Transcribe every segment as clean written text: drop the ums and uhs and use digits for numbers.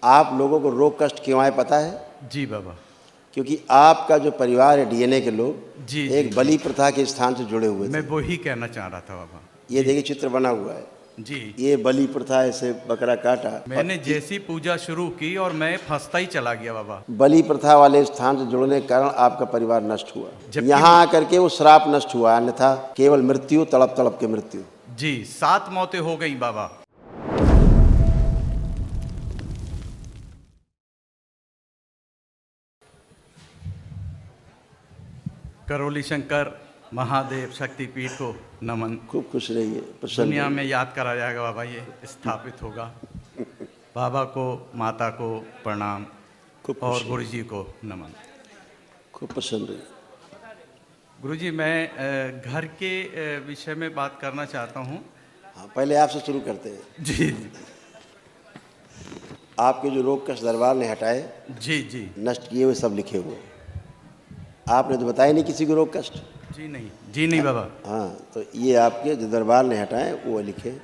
आप लोगों को रोग कष्ट क्यों आए पता है? जी बाबा। क्योंकि आपका जो परिवार है, डीएनए के लोग जी एक बलि प्रथा के स्थान से जुड़े हुए थे। मैं वो ही कहना चाह रहा था बाबा। ये देखिए चित्र बना हुआ है जी। ये बलि प्रथा, ऐसे बकरा काटा। मैंने जैसी पूजा शुरू की और मैं फंसता ही चला गया बाबा। बलि प्रथा वाले स्थान से जुड़ने के कारण आपका परिवार नष्ट हुआ। जबकि आकर के वो श्राप नष्ट हुआ, अन्यथा केवल मृत्यु, तड़प तड़प के मृत्यु। जी 7 मौतें हो गई बाबा। करौली शंकर महादेव शक्तिपीठ को नमन। खूब खुश रहिए, प्रसन्न दुनिया रहिए। में याद करा जाएगा बाबा, ये स्थापित होगा। बाबा को, माता को प्रणाम और गुरुजी को नमन। खूब प्रसन्न रहिए। गुरुजी मैं घर के विषय में बात करना चाहता हूँ। हाँ, पहले आपसे शुरू करते हैं। जी आपके जो रोग कष्ट दरबार ने हटाए, जी जी नष्ट किए हुए, सब लिखे हुए। आपने तो बताया नहीं किसी को रोग कष्ट। जी नहीं बाबा। हाँ, तो ये आपके जो दरबार ने हटाए वो लिखे,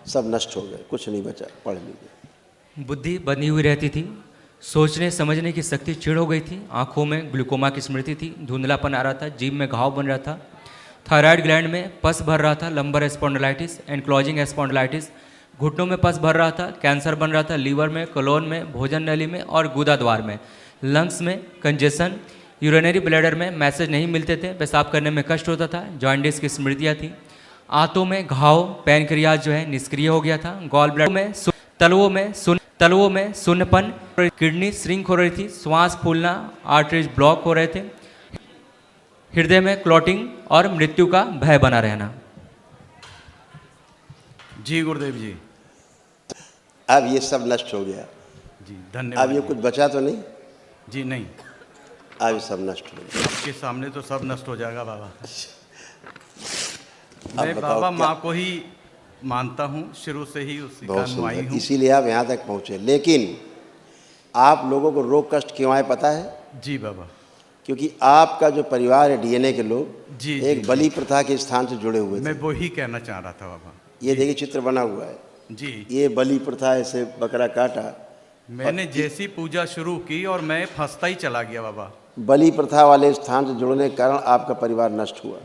सब नष्ट हो गए, कुछ नहीं बचा। पढ़ लीजिए। बुद्धि बनी हुई रहती थी, सोचने समझने की शक्ति क्षीण हो गई थी, आंखों में ग्लूकोमा की स्मृति थी, धुंधलापन आ रहा था, जीभ में घाव बन रहा था, थायराइड ग्लैंड में पस भर रहा था, लंबर स्पॉन्डिलाइटिस, एनक्लोजिंग स्पॉन्डिलाइटिस, घुटनों में पस भर रहा था, कैंसर बन रहा था, लीवर में, कोलोन में, भोजन नली में और गुदा द्वार में, लंग्स में कंजेशन, यूरिनरी ब्लैडर में मैसेज नहीं मिलते थे, पेशाब करने में कष्ट होता था, जॉइंटिस की स्मृतियाँ थी, आंतों में घाव, पैनक्रियाज जो है निष्क्रिय हो गया था, गॉल ब्लैडर में, तलवों में शून्यपन, किडनी श्रिंक हो रही थी, श्वास फूलना, आर्टरीज ब्लॉक हो रहे थे, हृदय में क्लॉटिंग और मृत्यु का भय बना रहना। जी गुरुदेव जी। अब ये सब नष्ट हो गया जी, धन्यवाद। अब ये कुछ बचा तो नहीं? जी नहीं, अब ये सब नष्ट हो गया। आपके सामने तो सब नष्ट हो जाएगा बाबा। अब मैं बताओ बाबा क्या? माँ को ही मानता हूँ, शुरू से ही उसी का बहुत अनुयायी सुंदर, हूँ। इसीलिए आप यहाँ तक पहुँचे। लेकिन आप लोगों को रोग कष्ट क्यों आए पता है? जी बाबा। क्योंकि आपका जो परिवार है, डीएनए के लोग जी एक बलि प्रथा के स्थान से जुड़े हुए मैं थे। वो ही कहना चाह रहा था बाबा। ये देखिए चित्र बना हुआ है जी। ये बलि प्रथा, ऐसे बकरा काटा। मैंने जैसी पूजा शुरू की और मैं फंसता ही चला गया बाबा। बलि प्रथा वाले स्थान से जुड़ने के कारण आपका परिवार नष्ट हुआ।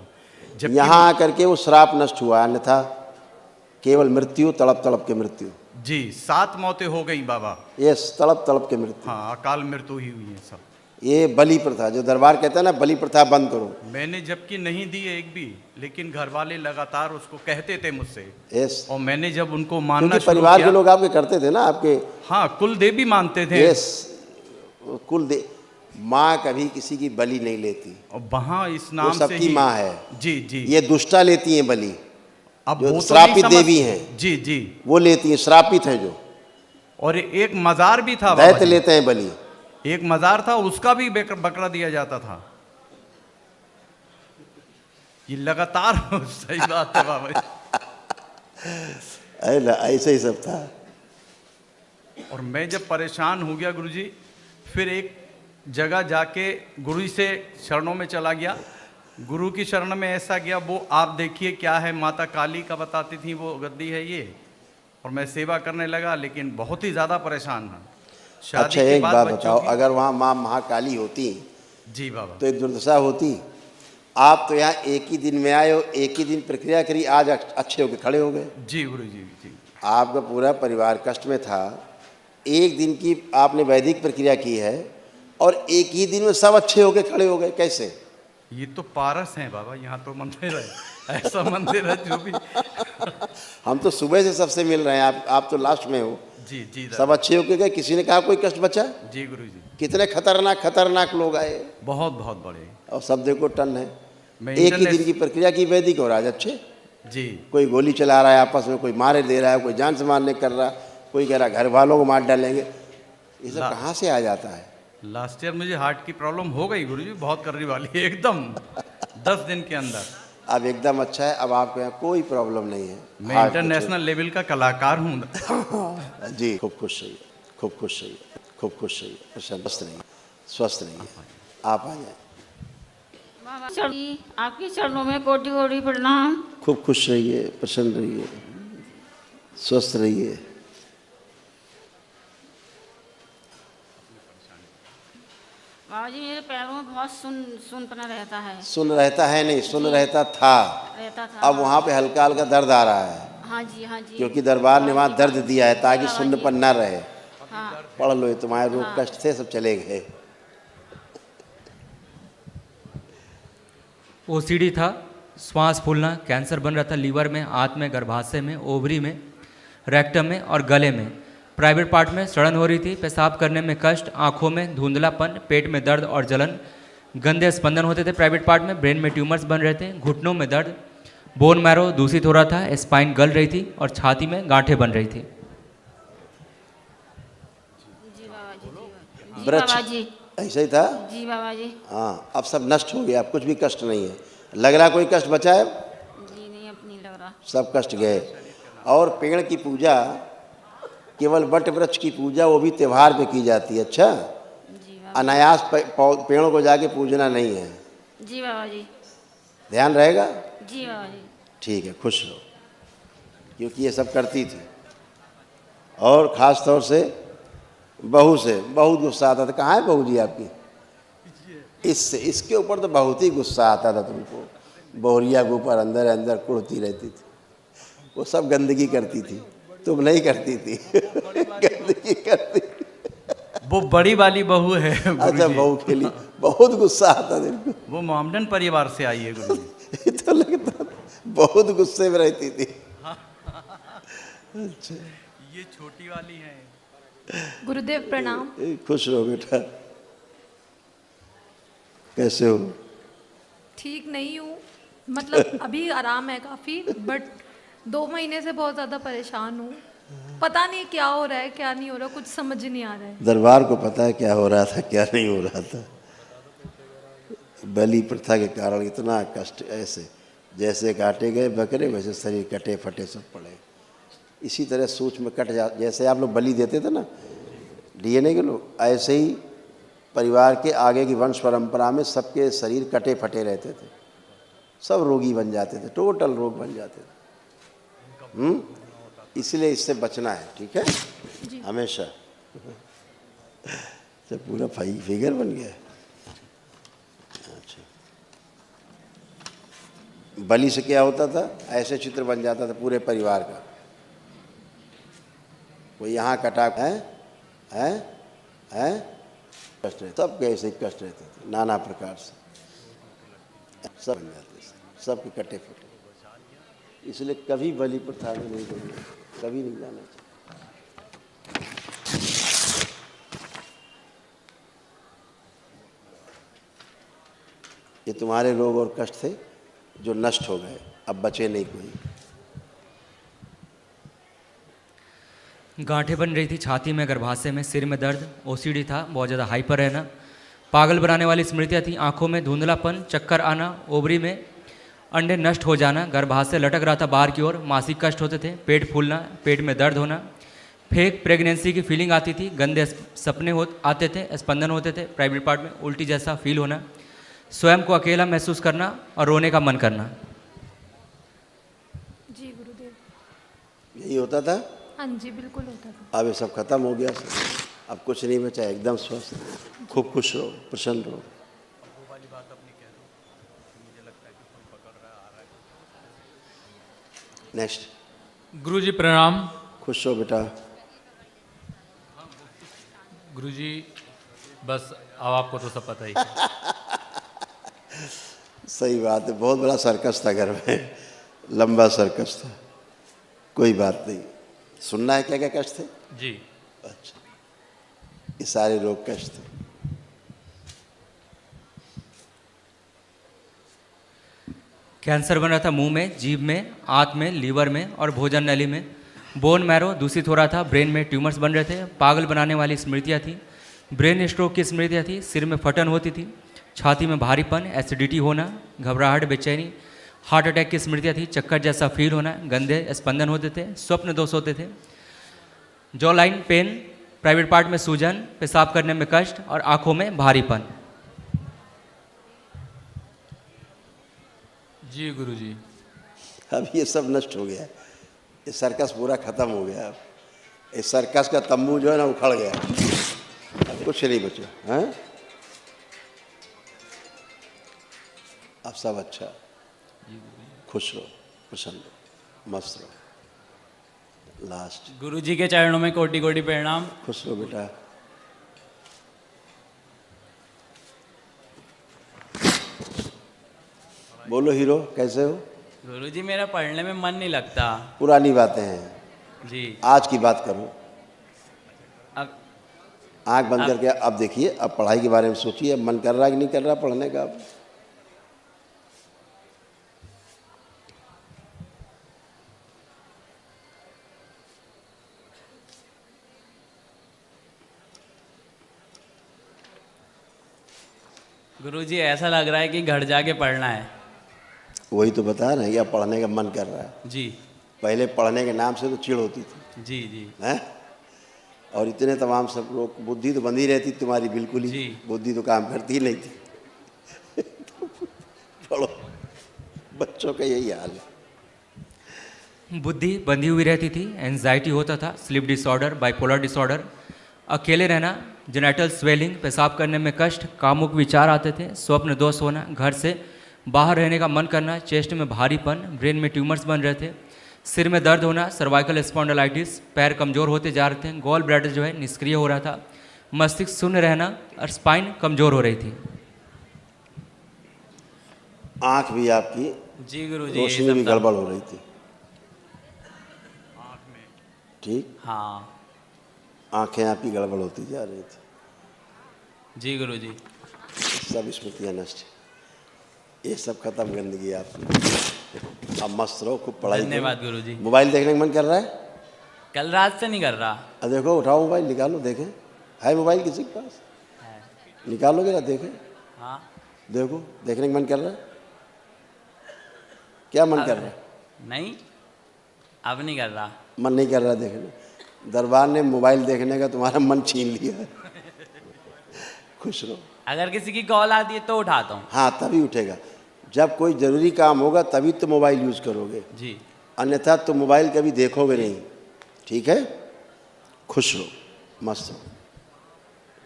जबकि यहाँ आकर के वो श्राप नष्ट हुआ, अन्यथा केवल मृत्यु, तड़प तड़प के मृत्यु। जी 7 मौतें हो गई बाबा। यस, तड़प तड़प के मृत्यु। हाँ, अकाल मृत्यु ही हुई है सब। ये बलि प्रथा, जो दरबार कहता है ना, बलि प्रथा बंद करो। मैंने जबकि नहीं दी एक भी, लेकिन घर वाले लगातार उसको कहते थे मुझसे। यस, और मैंने जब उनको मानना क्योंकि शुरू परिवार किया, के लोग आपके करते थे ना, आपके। हाँ, कुल देवी मानते थे। यस, कुल दे माँ कभी किसी की बलि नहीं लेती, और वहाँ इस वो नाम से सबकी ही माँ है। जी जी। ये दुष्टा लेती हैं बलि, अब जो वो तो श्रापित नहीं समझ- देवी हैं। जी जी। वो लेती हैं, श्रापित हैं जो। और एक मजार भी था बाबा दैत्य जी। लेते हैं बलि। एक मजार था, उसका भी बकरा दिया जाता था। ये लगातार सही बात है बाबा जी। ऐसे ही सब था। और मैं जब परेशान हो गया गुरुजी, फिर एक जगह जाके गुरु जी से शरणों में चला गया। गुरु की शरण में ऐसा गया, वो आप देखिए क्या है, माता काली का बताती थी, वो गद्दी है ये। और मैं सेवा करने लगा, लेकिन बहुत ही ज़्यादा परेशान था। शादी अच्छा, के एक बाद बात बच्चों बताओ, की- अगर वहाँ माँ महाकाली होती जी बाबा। तो एक दुर्दशा होती। आप तो यहाँ एक ही दिन में आए हो, एक ही दिन प्रक्रिया करी, आज अच्छे होके खड़े हो गए। जी गुरु जी जी। आपका पूरा परिवार कष्ट में था, एक दिन की आपने वैदिक प्रक्रिया की है और एक ही दिन में सब अच्छे होके खड़े हो गए, कैसे? ये तो पारस हैं बाबा, यहाँ तो मंदिर है, ऐसा मंदिर है जो भी। हम तो सुबह से सबसे मिल रहे हैं, आप तो लास्ट में हो। जी जी सब अच्छे होके गए, किसी ने कहा कोई कष्ट बचा? जी गुरु जी। कितने खतरनाक लोग आए, बहुत बहुत बड़े। और सब देखो टन है। मैं एक ही इंटरनेट- दिन की प्रक्रिया की वैदिक हो रहा है अच्छे। जी। कोई गोली चला रहा है आपस में, कोई मारे दे रहा है, कोई जान से मारने कर रहा, कोई कह रहा घर वालों को मार डालेंगे। ये सब कहाँ से आ जाता है? लास्ट ईयर मुझे हार्ट की प्रॉब्लम हो गई गुरुजी, बहुत करने वाली है एकदम 10 दिन के अंदर। अब एकदम अच्छा है, अब आपके यहाँ कोई प्रॉब्लम नहीं है। मैं हार्ट इंटरनेशनल लेवल का कलाकार हूँ। कुछ- जी, खूब खुश रहिए, खूब खुश रहिए, खूब खुश रहिए, प्रसन्न रहिए, स्वस्थ रहिए। आप आ जाए। आपके चरणों में कोटि कोटि प्रणाम। खूब खुश रहिए, प्रसन्न रहिए, स्वस्थ रहिए। बाबा जी मेरे पैरों में बहुत सुनपना रहता है। सुन रहता है नहीं, सुन रहता था। रहता था। अब वहाँ पे हल्का हल्का दर्द आ रहा है, हाँ जी हाँ जी। क्योंकि दरबार ने वहाँ दर्द दिया है ताकि बाबा जी। सुन्नपन न रहे। हाँ पढ़ लो, ये तुम्हारे रोग कष्ट थे सब चले गए। ओसीडी था, श्वास फूलना, कैंसर बन रहा था लीवर में, आंत में, गर्भाशय में, ओवरी में, रेक्टम में और गले में। प्राइवेट पार्ट में सड़न हो रही थी, पेशाब करने में कष्ट, आंखों में धुंधलापन, पेट में दर्द और जलन, गंदे स्पंदन होते थे प्राइवेट पार्ट में, ब्रेन में ट्यूमर्स बन रहे थे, घुटनों में दर्द, बोन मैरो दूषित हो रहा था, स्पाइन गल रही थी और छाती में गांठें बन रही थी। जी बाबा जी। जी वृक्ष बाबा जी। ऐसा ही था। जी बाबा जी। हाँ, अब सब नष्ट हो गया, अब कुछ भी कष्ट नहीं है। लग रहा कोई कष्ट बचा है? जी नहीं, अब नहीं लग रहा। सब कष्ट गए। और पेड़ की पूजा, केवल वट वृक्ष की पूजा वो भी त्योहार पे की जाती है। अच्छा, जी बाबा अनायास पेड़ों को जाके पूजना नहीं है, जी। बाबा जी। ध्यान रहेगा। जी बाबा जी। ठीक है, खुश रहो, क्योंकि ये सब करती थी। और ख़ास तौर से बहू से बहुत गुस्सा आता था। कहाँ है बहू जी आपकी? इसके ऊपर तो बहुत ही गुस्सा आता था तुमको। बोरिया के ऊपर अंदर अंदर कुड़ती रहती थी, वो सब गंदगी करती थी, तुम नहीं करती थी। गंदगी करती। वो बड़ी वाली बहू है अच्छा, गुरुजी। बहू के लिए बहुत गुस्सा आता था इनको। वो मोहम्मदन परिवार से आई है गुरुजी। तो लगता था बहुत गुस्से में रहती थी। अच्छा, ये छोटी वाली है। गुरुदेव प्रणाम। खुश रहो बेटा। कैसे हो? ठीक नहीं हूँ, मतलब अभी आराम है काफ़ी, बट 2 महीने से बहुत ज़्यादा परेशान हूँ। पता नहीं क्या हो रहा है क्या नहीं हो रहा, कुछ समझ नहीं आ रहा है। दरबार को पता है क्या हो रहा था क्या नहीं हो रहा था। बलि प्रथा के कारण इतना कष्ट, ऐसे जैसे काटे गए बकरे वैसे शरीर कटे फटे सब पड़े। इसी तरह सूक्ष्म कट जा, जैसे आप लोग बलि देते थे ना डीएनए के लोग, ऐसे ही परिवार के आगे की वंश परंपरा में सबके शरीर कटे फटे रहते थे, सब रोगी बन जाते थे, टोटल रोग बन जाते थे। इसलिए इससे बचना है, ठीक है, हमेशा। तो पूरा फिगर बन गया। अच्छा, बलि से क्या होता था? ऐसे चित्र बन जाता था पूरे परिवार का। कोई यहाँ कटा है कष्ट रहते, सब कैसे कष्ट रहते थे नाना प्रकार से, सब बन जाते थे, सबके कटे फटे। इसलिए कभी बलि प्रथा में नहीं जाना, कभी नहीं जाना चाहिए। ये तुम्हारे रोग और कष्ट थे जो नष्ट हो गए, अब बचे नहीं कोई। गांठें बन रही थी छाती में, गर्भाशय में, सिर में दर्द, ओसीडी था, बहुत ज़्यादा हाइपर रहना, पागल बनाने वाली स्मृतियाँ थी, आंखों में धुंधलापन, चक्कर आना, ओवरी में अंडे नष्ट हो जाना, गर्भाशय लटक रहा था बाहर की ओर, मासिक कष्ट होते थे, पेट फूलना, पेट में दर्द होना, फेक प्रेगनेंसी की फीलिंग आती थी, गंदे सपने आते थे, स्पंदन होते थे प्राइवेट पार्ट में, उल्टी जैसा फील होना, स्वयं को अकेला महसूस करना और रोने का मन करना। जी गुरुदेव। यही होता था। हाँ जी, बिल्कुल होता था। अब ये सब खत्म हो गया, अब कुछ नहीं बचा, एकदम स्वस्थ, खूब खुश रहो, प्रसन्न रहो। नेक्स्ट। गुरुजी प्रणाम। खुश रहो बेटा। गुरुजी बस अब आपको तो सब पता ही है। सही बात है, बहुत बड़ा सर्कस था घर में, लंबा सर्कस था। कोई बात नहीं, सुनना है क्या क्या कष्ट थे? जी। अच्छा, ये सारे रोग कष्ट थे। कैंसर बन रहा था मुंह में, जीभ में, आंत में, लीवर में और भोजन नली में, बोन मैरो दूषित हो रहा था, ब्रेन में ट्यूमर्स बन रहे थे, पागल बनाने वाली स्मृतियाँ थी, ब्रेन स्ट्रोक की स्मृतियाँ थी, सिर में फटन होती थी, छाती में भारीपन, एसिडिटी होना, घबराहट, बेचैनी, हार्ट अटैक की स्मृतियाँ थी, चक्कर जैसा फील होना, गंदे स्पंदन होते थे, स्वप्न दोष होते थे, jaw line pain, private part में सूजन, पेशाब करने में कष्ट और आंखों में भारीपन। जी गुरुजी। अब ये सब नष्ट हो गया, ये सर्कस पूरा खत्म हो गया। अब इस सर्कस का तंबू जो है ना उखड़ गया, अब कुछ नहीं बचा। हैं? सब अच्छा, खुश रहो, प्रसन्न रहो, मस्त रहो। लास्ट गुरु जी के चरणों में कोटि कोटि प्रणाम। खुश रहो बेटा। बोलो हीरो, कैसे हो? गुरु जी मेरा पढ़ने में मन नहीं लगता। पुरानी बातें हैं, जी आज की बात करो। अब आंख बंद करके अब देखिए, अब पढ़ाई के बारे में सोचिए, अब मन कर रहा है कि नहीं कर रहा पढ़ने का? अब गुरु जी ऐसा लग रहा है कि घर जाके पढ़ना है। वही तो बता रहे हैं कि अब पढ़ने का मन कर रहा है। जी पहले पढ़ने के नाम से तो चिढ़ होती थी, जी जी हैं? और इतने तमाम सब लोग, बुद्धि तो बंदी रहती तुम्हारी बिल्कुल ही, जी। बुद्धि तो काम करती ही नहीं थी। पढ़ो, बच्चों का यही हाल है। बुद्धि बंधी हुई रहती थी, एंजाइटी होता था, स्लीप डिसऑर्डर, बाइपोलर डिसऑर्डर, अकेले रहना, जेनेटल स्वेलिंग, पेशाब करने में कष्ट, कामुक विचार आते थे, स्वप्न दोष होना, घर से बाहर रहने का मन करना, चेस्ट में भारीपन, ब्रेन में ट्यूमर्स बन रहे थे, सिर में दर्द होना, सर्वाइकल स्पॉन्डिलाइटिस, पैर कमज़ोर होते जा रहे थे, गॉल ब्लैडर जो है निष्क्रिय हो रहा था, मस्तिष्क शून्य रहना और स्पाइन कमज़ोर हो रही थी। आंख भी आपकी, जी गुरु जी रोशनी भी गड़बड़ हो रही थी, ठीक? हाँ आंखें आपकी गड़बड़ होती जा रही थी। जी गुरु जी। सब स्मृतियाँ नष्ट, ये सब खत्म गंदगी आपने। अब मस्त रहो, खूब पढ़ाई करो। धन्यवाद गुरु जी। मोबाइल देखने का मन कर रहा है? कल रात से नहीं कर रहा। अब देखो, उठाओ मोबाइल, निकालो, देखें है मोबाइल किसी के पास? निकालोगे ना, देखें, हाँ देखो, देखने का मन कर रहा है? क्या मन कर रहा है? नहीं अब नहीं कर रहा। मन नहीं कर रहा देखने? दरबार ने मोबाइल देखने का तुम्हारा मन छीन लिया है। खुश रहो। अगर किसी की कॉल आती है तो उठाता हूँ। हाँ, तभी उठेगा, जब कोई ज़रूरी काम होगा तभी तो मोबाइल यूज़ करोगे, जी अन्यथा तो मोबाइल कभी देखोगे नहीं, ठीक है? खुश रहो, मस्त रहो,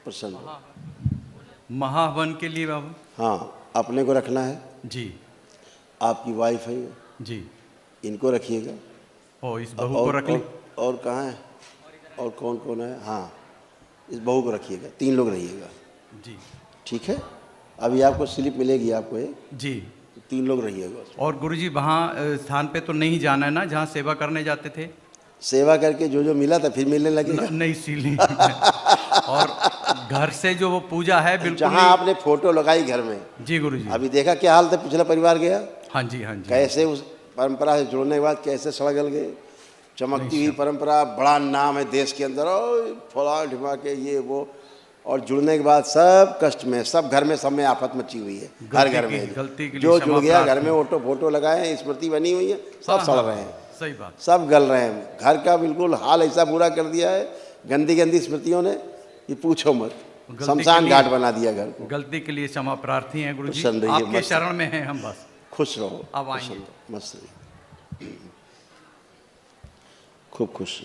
प्रसन्न रहो। महावन के लिए बाबू। हाँ, अपने को रखना है, जी आपकी वाइफ है ये, जी। इनको रखिएगा। ओ इस बहू को रख ली। और कहाँ है, और कौन कौन है? हाँ, इस बहू को रखिएगा, 3 लोग रहिएगा, जी ठीक है? अभी आपको स्लिप मिलेगी आपको एक, जी। 3 लोग रहिएगा। और गुरुजी वहाँ स्थान पे तो नहीं जाना है ना जहाँ सेवा करने जाते थे? सेवा करके जो जो मिला था फिर मिलने लगेगा। नहीं इसीलिए। और घर से जो वो पूजा है बिल्कुल जहाँ आपने फोटो लगाई घर में, जी गुरुजी। अभी देखा क्या हाल था, पिछला परिवार गया हाँ जी हाँ जी। कैसे उस परंपरा से जुड़ने के बाद कैसे सड़गल गए। चमकती हुई परंपरा, बड़ा नाम है देश के अंदर, और फला ढिमा के ये वो, और जुड़ने के बाद सब कष्ट में, सब घर में, सब में आफत मची हुई है। हर घर में गलती के लिए जो जुड़ क्षमा गया, घर प्रार्थना। में ऑटो फोटो लगाए हैं, स्मृति बनी हुई है, सब हाँ, सड़ हाँ, रहे हैं, सही बात। सब गल रहे हैं। घर का बिल्कुल हाल ऐसा बुरा कर दिया है गंदी गंदी स्मृतियों ने कि पूछो मत, गलती शमशान के लिए- घाट बना दिया घर को। गलती के लिए क्षमा प्रार्थी हैं गुरुजी, प्रसन्न रहिए, आपके मस्त। शरण में हैं हम बस। खुश रहो, अब आएंगे। प्रसन्न रहो, मस्त रहिए, खूब खुश।